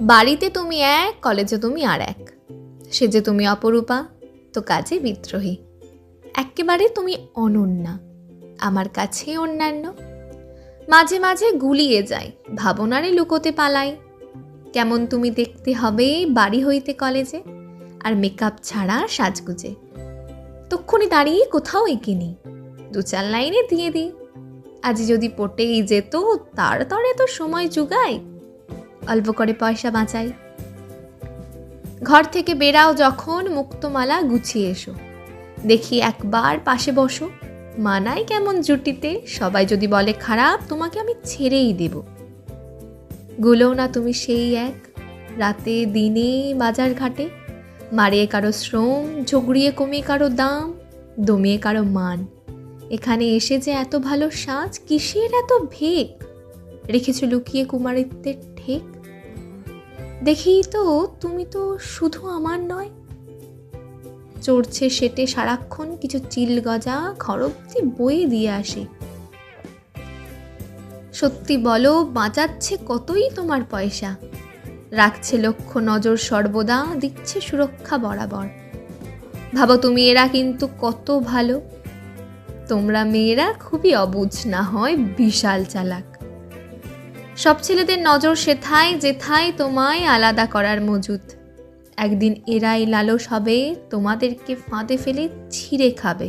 বাড়িতে তুমি এক, কলেজে তুমি আর এক। সে যে তুমি অপরূপা, তো কাজে বিদ্রোহী। একেবারে তুমি অনন্যা, আমার কাছে অন্যান্য। মাঝে মাঝে গুলিয়ে যাই, ভাবনারে লুকোতে পালাই। কেমন তুমি দেখতে হবে বাড়ি হইতে কলেজে, আর মেকআপ ছাড়া সাজগুজে। তক্ষুনি দাঁড়িয়ে কোথাও এঁকে নি, 2-4 লাইনে দিয়ে দিই। আজ যদি পটেই যেত, তার তরে তো সময় জুগাই, অল্প করে পয়সা বাঁচাই। ঘর থেকে বেরাও যখন, মুক্তমালা গুছিয়ে এসো। দেখি একবার পাশে বসো, মানাই কেমন জুটিতে। সবাই যদি বলে খারাপ, তোমাকে আমি ছেড়েই দেব। গুলো না তুমি সেই এক, রাতে দিনে বাজার ঘাটে, মারিয়ে কারো শ্রম, ঝগড়িয়ে কমিয়ে কারো দাম, দমিয়ে কারো মান। এখানে এসে যে এত ভালো সাজ, কিসের এত ভেক? রেখেছ লুকিয়ে কুমারিত্বের ঠেক। দেখি তো তুমি তো শুধু আমার নয়। চড়ছে সেটে সারাক্ষণ কিছু চিল গজা, ঘর অব্দি বয়ে দিয়ে আসে। সত্যি বলো, বাঁচাচ্ছে কতই তোমার পয়সা। রাখছে লক্ষ্য নজর সর্বদা, দিচ্ছে সুরক্ষা বরাবর। ভাবো তুমি এরা কিন্তু কত ভালো। তোমরা মেয়েরা খুবই অবুঝ, না হয় বিশাল চালাক। সব ছেলেদের নজর সেথায় যেথায় তোমায় আলাদা করার মজুদ। একদিন এরাই লালস হবে, তোমাদেরকে ফাঁদে ফেলে ছিঁড়ে খাবে।